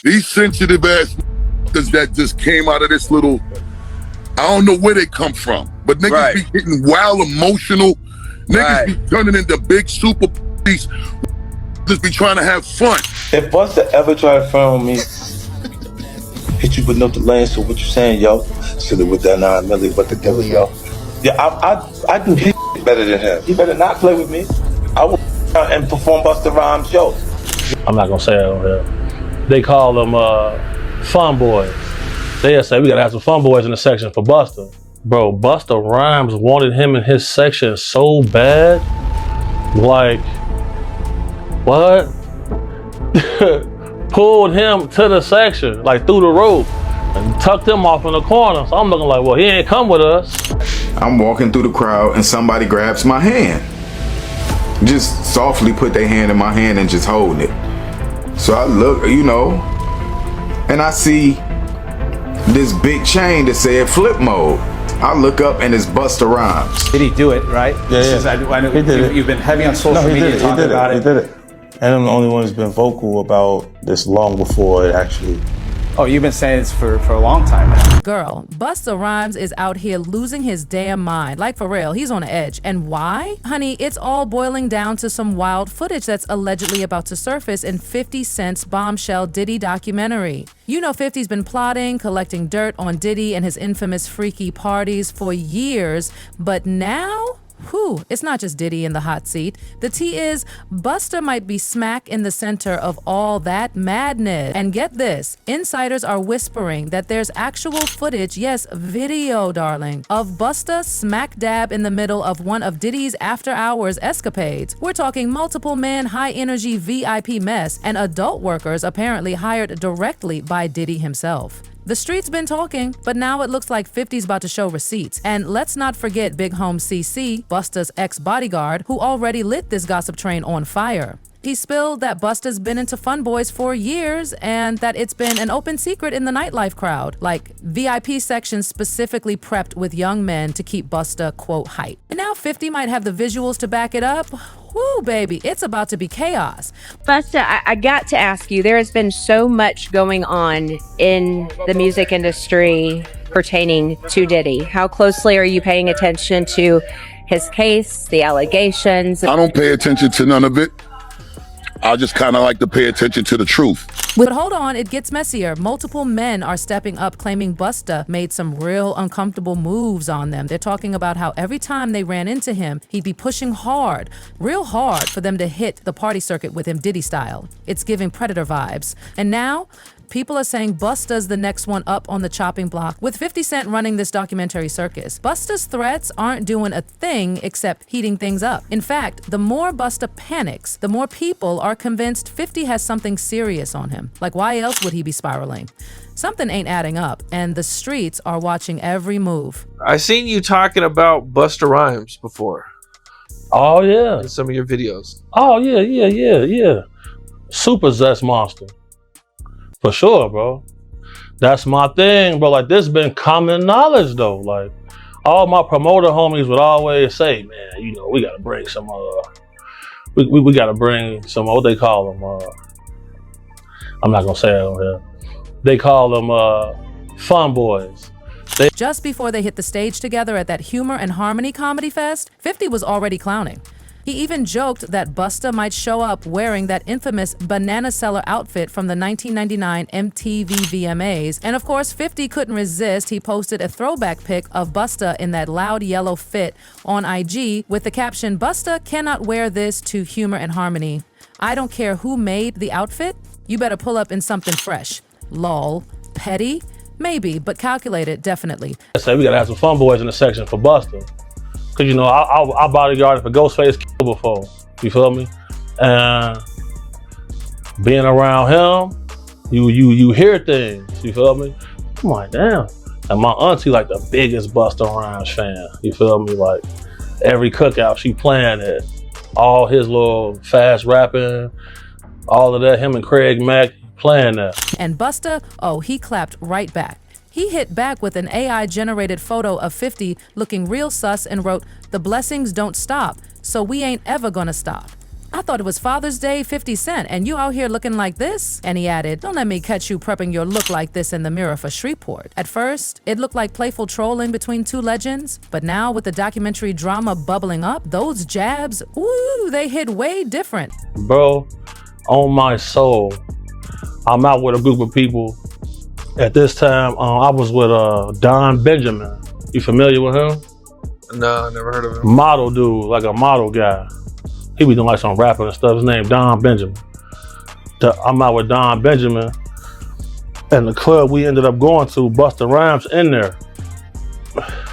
These sensitive ass that just came out of this little, I don't know where they come from, but niggas be getting wild emotional. Niggas be turning into big super police. Just be trying to have fun. If Busta ever try to front on me, hit you with no delay, so what you saying, yo? Silly with that 9 milli, what the devil, yo? Yeah, I do his better than him. He better not play with me. I will and perform Busta Rhymes' show. I'm not gonna say it on here. They call them fun boys. They'll say we gotta have some fun boys in the section for Busta. Bro, Busta Rhymes wanted him in his section so bad. Like, what? Pulled him to the section, like through the rope, and tucked him off in the corner. So I'm looking like, well, he ain't come with us. I'm walking through the crowd and somebody grabs my hand. Just softly put their hand in my hand and just hold it. So I look, you know, and I see this big chain that said flip mode. I look up and it's Busta Rhymes. Did he do it, right? Yeah. I know you've been heavy on social media talking about it. He did it. And I'm the only one who's been vocal about this long before it actually. Oh, you've been saying this for a long time now. Girl, Busta Rhymes is out here losing his damn mind. Like, for real, he's on the edge. And why? Honey, it's all boiling down to some wild footage that's allegedly about to surface in 50 Cent's bombshell Diddy documentary. You know 50's been plotting, collecting dirt on Diddy and his infamous freaky parties for years, but now? Whew, it's not just Diddy in the hot seat. The tea is, Busta might be smack in the center of all that madness. And get this, insiders are whispering that there's actual footage, yes, video, darling, of Busta smack dab in the middle of one of Diddy's after-hours escapades. We're talking multiple man, high-energy VIP mess and adult workers apparently hired directly by Diddy himself. The street's been talking, but now it looks like 50's about to show receipts. And let's not forget Big Home CC, Busta's ex-bodyguard, who already lit this gossip train on fire. He spilled that Busta's been into fun boys for years and that it's been an open secret in the nightlife crowd, like VIP sections specifically prepped with young men to keep Busta, quote, hype. And now 50 might have the visuals to back it up. Woo, baby, it's about to be chaos. Busta, I got to ask you, there has been so much going on in the music industry pertaining to Diddy. How closely are you paying attention to his case, the allegations? I don't pay attention to none of it. I just kind of like to pay attention to the truth. But hold on, it gets messier. Multiple men are stepping up claiming Busta made some real uncomfortable moves on them. They're talking about how every time they ran into him, he'd be pushing hard, real hard for them to hit the party circuit with him Diddy style. It's giving Predator vibes. And now, people are saying Busta's the next one up on the chopping block, with 50 Cent running this documentary circus. Busta's threats aren't doing a thing except heating things up. In fact, the more Busta panics, the more people are convinced 50 has something serious on him. Like, why else would he be spiraling? Something ain't adding up, and the streets are watching every move. I seen you talking about Busta Rhymes before. Oh, yeah. In some of your videos. Oh, yeah. Super zest monster. For sure, bro. That's my thing, bro. Like, this been common knowledge, though. Like, all my promoter homies would always say, man, you know, we gotta bring some, we gotta bring some, what they call them, I'm not gonna say it on here. They call them, fun boys. Just before they hit the stage together at that Humor and Harmony Comedy Fest, 50 was already clowning. He even joked that Busta might show up wearing that infamous banana seller outfit from the 1999 MTV VMAs. And of course, 50 couldn't resist. He posted a throwback pic of Busta in that loud yellow fit on IG with the caption, "Busta cannot wear this to Humor and Harmony. I don't care who made the outfit. You better pull up in something fresh." Lol. Petty? Maybe, but calculated, definitely. I say we gotta have some fun boys in the section for Busta. Cause you know, I bodyguarded for Ghostface before, you feel me? And being around him, you hear things, you feel me? I'm like, damn. And my auntie like the biggest Busta Rhymes fan, you feel me? Like every cookout she playing it, all his little fast rapping, all of that, him and Craig Mack playing that. And Busta, oh, he clapped right back. He hit back with an AI-generated photo of 50 looking real sus and wrote, "The blessings don't stop, so we ain't ever gonna stop." I thought it was Father's Day 50 Cent, and you out here looking like this? And he added, don't let me catch you prepping your look like this in the mirror for Shreveport. At first, it looked like playful trolling between two legends, but now with the documentary drama bubbling up, those jabs, ooh, they hit way different. Bro, on my soul, I'm out with a group of people. At this time, I was with Don Benjamin. You familiar with him? No, never heard of him. Model dude, like a model guy. He be doing like some rapping and stuff. His name Don Benjamin. I'm out with Don Benjamin, and the club we ended up going to, Busta Rhymes in there.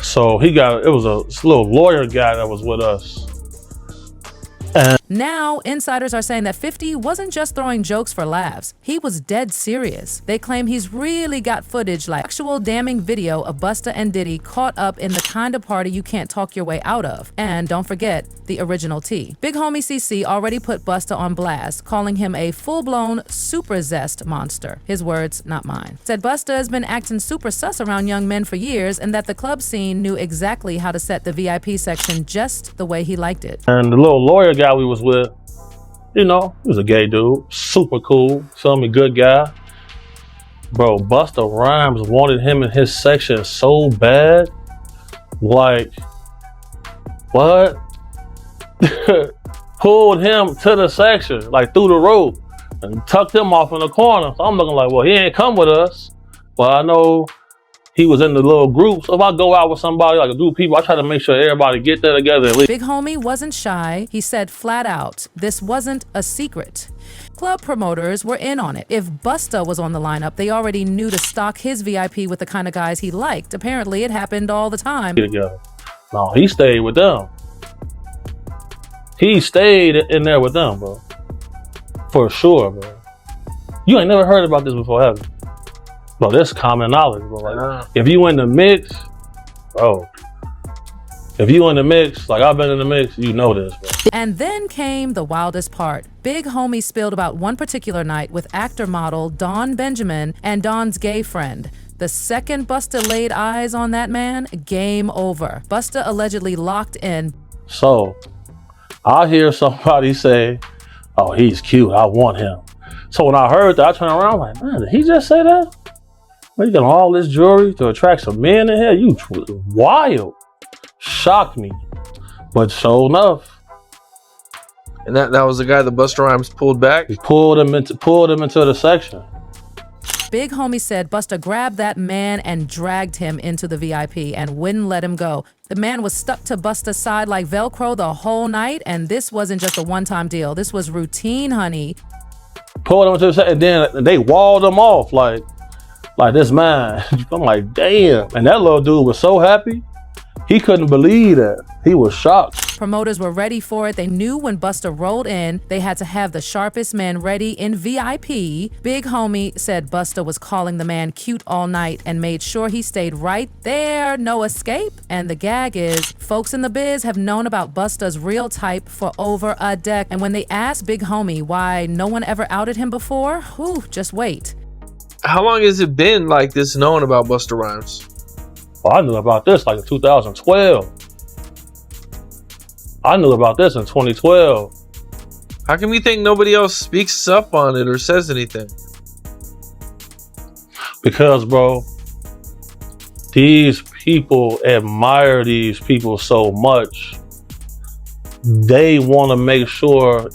So it was a little lawyer guy that was with us. And now, insiders are saying that 50 wasn't just throwing jokes for laughs. He was dead serious. They claim he's really got footage like actual damning video of Busta and Diddy caught up in the kind of party you can't talk your way out of. And don't forget, the original T. Big homie CC already put Busta on blast, calling him a full-blown super zest monster. His words, not mine. Said Busta has been acting super sus around young men for years and that the club scene knew exactly how to set the VIP section just the way he liked it. And the little lawyer guy we was with, you know, he was a gay dude, super cool, feel me, good guy. Bro, Busta Rhymes wanted him in his section so bad. Like, what? Pulled him to the section, like through the rope, and tucked him off in the corner. So I'm looking like, well, he ain't come with us. But I know he was in the little group. So if I go out with somebody, like a group of people, I try to make sure everybody get there together. Big homie wasn't shy. He said flat out, this wasn't a secret. Club promoters were in on it. If Busta was on the lineup, they already knew to stock his VIP with the kind of guys he liked. Apparently, it happened all the time. No, he stayed with them. He stayed in there with them, bro. For sure, bro. You ain't never heard about this before, have you? Bro, that's common knowledge, bro. Like, if you in the mix, bro. If you in the mix, like I've been in the mix, you know this, bro. And then came the wildest part. Big homie spilled about one particular night with actor-model Don Benjamin and Don's gay friend. The second Busta laid eyes on that man, game over. Busta allegedly locked in. So, I hear somebody say, oh, he's cute, I want him. So when I heard that, I turned around like, man, did he just say that? You got all this jewelry to attract some men in here? You wild. Shocked me. But sure enough. And that was the guy that Busta Rhymes pulled back? He pulled him into the section. Big homie said Busta grabbed that man and dragged him into the VIP and wouldn't let him go. The man was stuck to Busta's side like Velcro the whole night, and this wasn't just a one-time deal. This was routine, honey. Pulled him into the section, and then they walled him off like this man. I'm like, damn. And that little dude was so happy. He couldn't believe that. He was shocked. Promoters were ready for it. They knew when Busta rolled in, they had to have the sharpest men ready in VIP. Big homie said Busta was calling the man cute all night and made sure he stayed right there, no escape. And the gag is, folks in the biz have known about Busta's real type for over a decade. And when they asked Big homie why no one ever outed him before, just wait. How long has it been like this known about Busta Rhymes? Well, I knew about this like in 2012. I knew about this in 2012. How come you think nobody else speaks up on it or says anything? Because, bro, these people admire these people so much. They want to make sure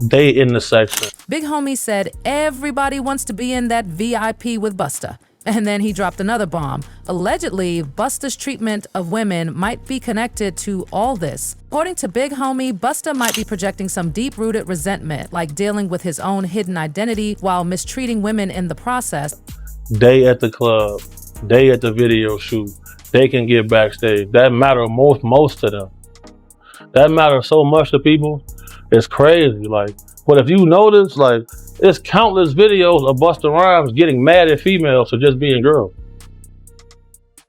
they in the section. Big homie said everybody wants to be in that VIP with Busta. And then he dropped another bomb. Allegedly, Busta's treatment of women might be connected to all this. According to Big Homie, Busta might be projecting some deep-rooted resentment, like dealing with his own hidden identity while mistreating women in the process. They at the club, they at the video shoot, they can get backstage. That matter most to them. That matters so much to people. It's crazy. Like, but if you notice, like, there's countless videos of Busta Rhymes getting mad at females for just being girls.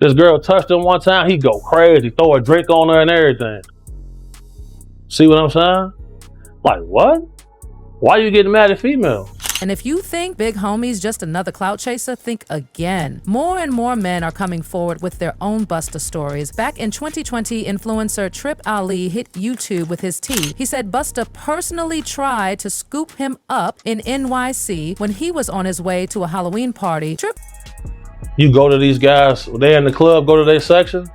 This girl touched him one time, he go crazy, throw a drink on her and everything. See what I'm saying? Like, what? Why you getting mad at females? And if you think Big Homie's just another clout chaser, think again. More and more men are coming forward with their own Busta stories. Back in 2020, influencer Trip Ali hit YouTube with his tea. He said Busta personally tried to scoop him up in NYC when he was on his way to a Halloween party. Trip. You go to these guys, they in the club, go to their section.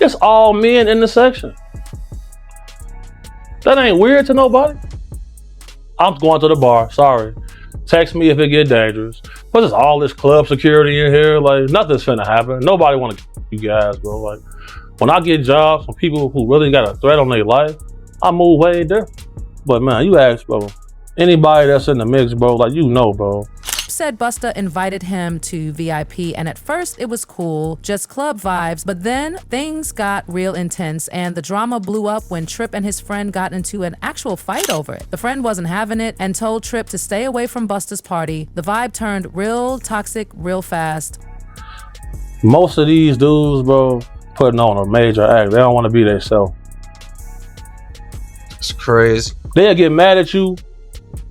It's all men in the section. That ain't weird to nobody. I'm going to the bar, sorry. Text me if it get dangerous. But there's all this club security in here, like nothing's finna happen. Nobody wanna you guys, bro. Like when I get jobs from people who really got a threat on their life, I move way different. But man, you ask, bro, anybody that's in the mix, bro, like you know, bro. Said Busta invited him to VIP, and at first it was cool, just club vibes, but then things got real intense and the drama blew up when Trip and his friend got into an actual fight over it. The friend wasn't having it and told Trip to stay away from Busta's party. The vibe turned real toxic real fast. Most of these dudes, bro, putting on a major act. They don't want to be themselves. It's crazy. They'll get mad at you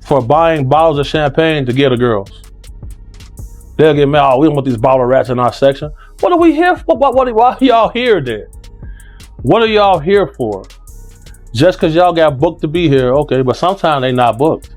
for buying bottles of champagne to give the girls. They'll get mad, oh, we don't want these bottle rats in our section. What are we here for? Why are y'all here then? What are y'all here for? Just because y'all got booked to be here, okay, but sometimes they not booked.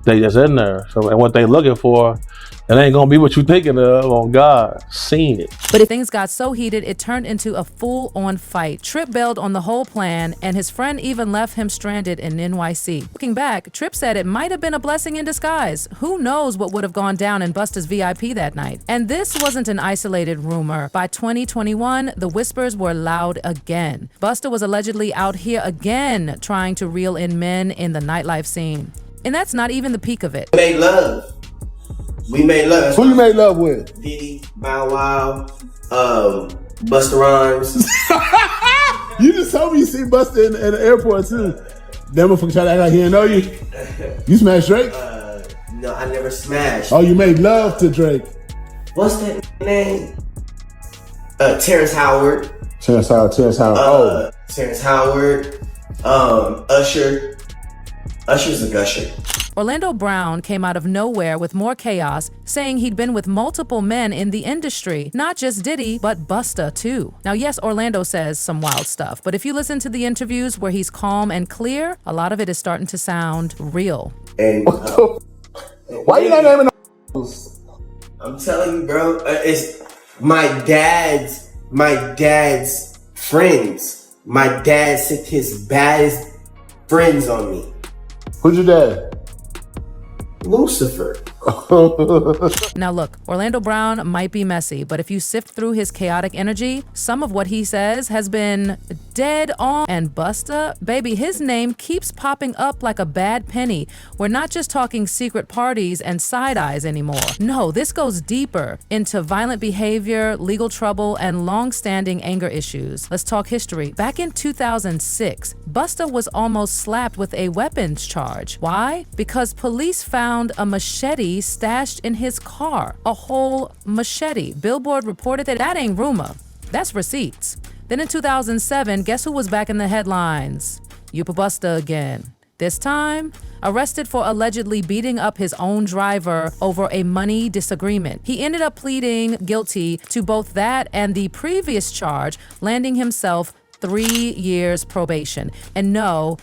They just in there. So, and what they looking for, it ain't gonna be what you thinking of, on God, seen it. But if things got so heated, it turned into a full-on fight. Trip bailed on the whole plan, and his friend even left him stranded in NYC. Looking back, Trip said it might have been a blessing in disguise. Who knows what would have gone down in Busta's VIP that night? And this wasn't an isolated rumor. By 2021, the whispers were loud again. Busta was allegedly out here again trying to reel in men in the nightlife scene. And that's not even the peak of it. Made love. We made love. Who you made love with? Diddy, Bow Wow, Busta Rhymes. You just told me you see Busta in the airport too. That motherfucker try to act like he didn't know you. You smashed Drake? No, I never smashed. Oh, you made love to Drake. What's that name? Terrence Howard. Terrence Howard. Terrence Howard. Usher. Usher's a gusher. Orlando Brown came out of nowhere with more chaos, saying he'd been with multiple men in the industry, not just Diddy, but Busta too. Now, yes, Orlando says some wild stuff, but if you listen to the interviews where he's calm and clear, a lot of it is starting to sound real. And why you not naming those? I'm telling you, bro, it's my dad's friends. My dad sent his baddest friends on me. Who's your dad? Lucifer. Now look, Orlando Brown might be messy, but if you sift through his chaotic energy, some of what he says has been dead on. And Busta, baby, his name keeps popping up like a bad penny. We're not just talking secret parties and side eyes anymore. No, this goes deeper into violent behavior, legal trouble, and long-standing anger issues. Let's talk history. Back in 2006, Busta was almost slapped with a weapons charge. Why? Because police found a machete stashed in his car. A whole machete. Billboard reported that ain't rumor. That's receipts. Then in 2007, guess who was back in the headlines? Yupa Busta again. This time, arrested for allegedly beating up his own driver over a money disagreement. He ended up pleading guilty to both that and the previous charge, landing himself 3 years probation. And no,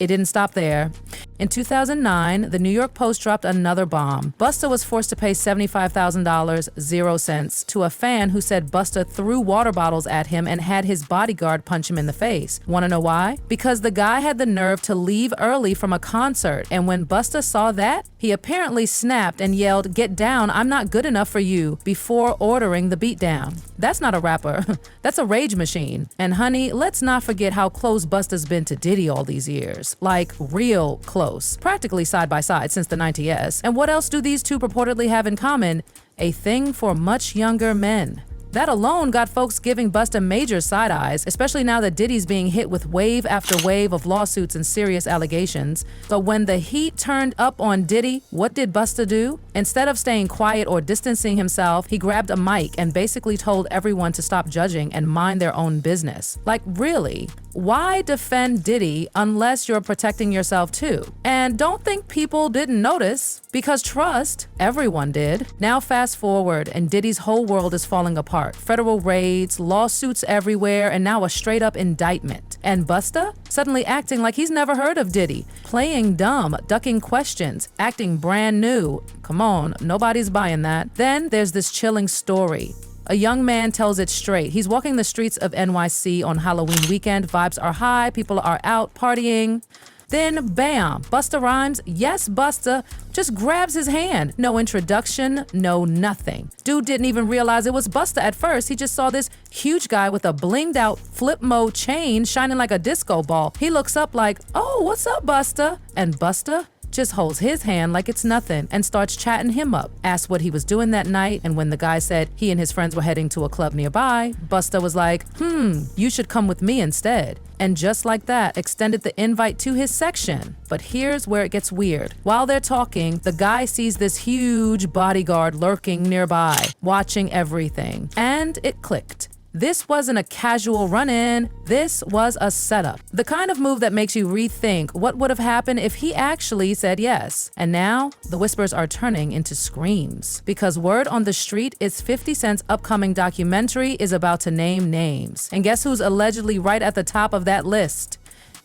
it didn't stop there. In 2009, the New York Post dropped another bomb. Busta was forced to pay $75,000, 0 cents, to a fan who said Busta threw water bottles at him and had his bodyguard punch him in the face. Wanna know why? Because the guy had the nerve to leave early from a concert, and when Busta saw that, he apparently snapped and yelled, "Get down, I'm not good enough for you," before ordering the beatdown. That's not a rapper. That's a rage machine. And honey, let's not forget how close Busta's been to Diddy all these years. Like, real close. Practically side by side since the 90s. And what else do these two purportedly have in common? A thing for much younger men. That alone got folks giving Busta major side eyes, especially now that Diddy's being hit with wave after wave of lawsuits and serious allegations. So when the heat turned up on Diddy, what did Busta do? Instead of staying quiet or distancing himself, he grabbed a mic and basically told everyone to stop judging and mind their own business. Like, really? why defend Diddy unless you're protecting yourself too? And don't think people didn't notice, because trust, everyone did. Now fast forward and Diddy's whole world is falling apart. Federal raids, lawsuits everywhere, and now a straight up indictment. And Busta suddenly acting like he's never heard of Diddy, playing dumb, ducking questions, acting brand new. Come on, nobody's buying that. Then there's this chilling story. A young man tells it straight. He's walking the streets of NYC on Halloween weekend. Vibes are high, people are out partying. Then bam, Busta Rhymes, yes Busta, just grabs his hand. No introduction, no nothing. Dude didn't even realize it was Busta at first. He just saw this huge guy with a blinged out flip mode chain shining like a disco ball. He looks up like, oh, what's up Busta? And Busta just holds his hand like it's nothing and starts chatting him up. Asked what he was doing that night, and when the guy said he and his friends were heading to a club nearby, Busta was like, you should come with me instead. And just like that, extended the invite to his section. But here's where it gets weird. While they're talking, the guy sees this huge bodyguard lurking nearby, watching everything. And it clicked. This wasn't a casual run-in, this was a setup. The kind of move that makes you rethink what would have happened if he actually said yes. And now, the whispers are turning into screams. Because word on the street is 50 Cent's upcoming documentary is about to name names. And guess who's allegedly right at the top of that list?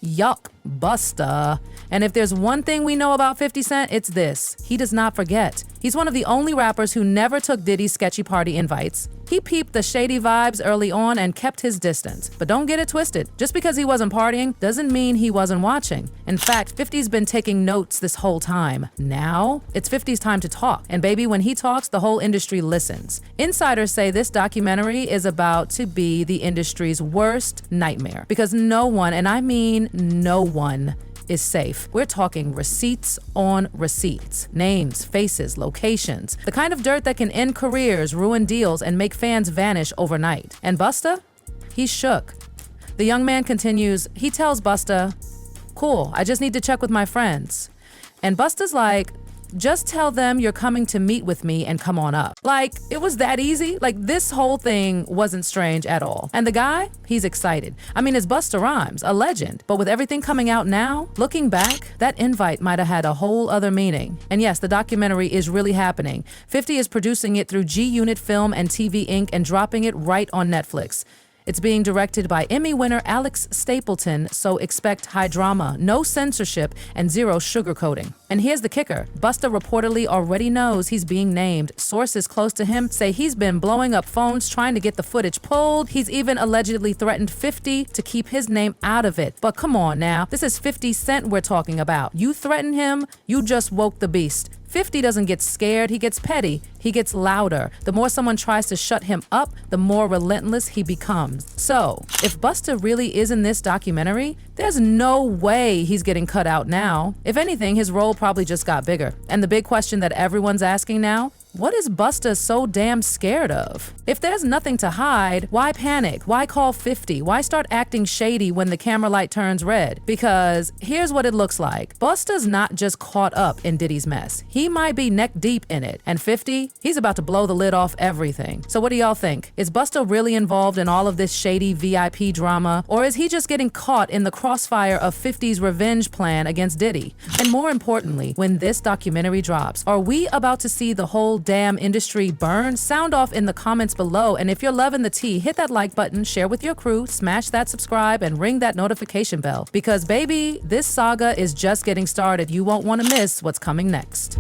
Yuck, Busta. And if there's one thing we know about 50 Cent, it's this. He does not forget. He's one of the only rappers who never took Diddy's sketchy party invites. He peeped the shady vibes early on and kept his distance. But don't get it twisted. Just because he wasn't partying doesn't mean he wasn't watching. In fact, 50's been taking notes this whole time. Now, it's 50's time to talk. And baby, when he talks, the whole industry listens. Insiders say this documentary is about to be the industry's worst nightmare. Because no one, and I mean no one, is safe. We're talking receipts on receipts. Names, faces, locations. The kind of dirt that can end careers, ruin deals, and make fans vanish overnight. And Busta? He's shook. The young man continues, he tells Busta, cool, I just need to check with my friends. And Busta's like, just tell them you're coming to meet with me and come on up. Like, it was that easy. Like, this whole thing wasn't strange at all. And the guy, he's excited. I mean, it's Busta Rhymes, a legend. But with everything coming out now, looking back, that invite might have had a whole other meaning. And yes, the documentary is really happening. 50 is producing it through G Unit Film and TV Inc. and dropping it right on Netflix. It's being directed by Emmy winner Alex Stapleton, so expect high drama, no censorship, and zero sugarcoating. And here's the kicker. Busta reportedly already knows he's being named. Sources close to him say he's been blowing up phones trying to get the footage pulled. He's even allegedly threatened 50 to keep his name out of it. But come on now, this is 50 Cent we're talking about. You threaten him, you just woke the beast. 50 doesn't get scared, he gets petty, he gets louder. The more someone tries to shut him up, the more relentless he becomes. So, if Busta really is in this documentary, there's no way he's getting cut out now. If anything, his role probably just got bigger. And the big question that everyone's asking now, what is Busta so damn scared of? If there's nothing to hide, why panic? Why call 50? Why start acting shady when the camera light turns red? Because here's what it looks like. Busta's not just caught up in Diddy's mess. He might be neck deep in it. And 50, he's about to blow the lid off everything. So what do y'all think? Is Busta really involved in all of this shady VIP drama? Or is he just getting caught in the crossfire of 50's revenge plan against Diddy? And more importantly, when this documentary drops, are we about to see the whole damn industry burn? Sound off in the comments below. And if you're loving the tea, hit that like button, share with your crew, smash that subscribe, and ring that notification bell. Because baby, this saga is just getting started. You won't want to miss what's coming next.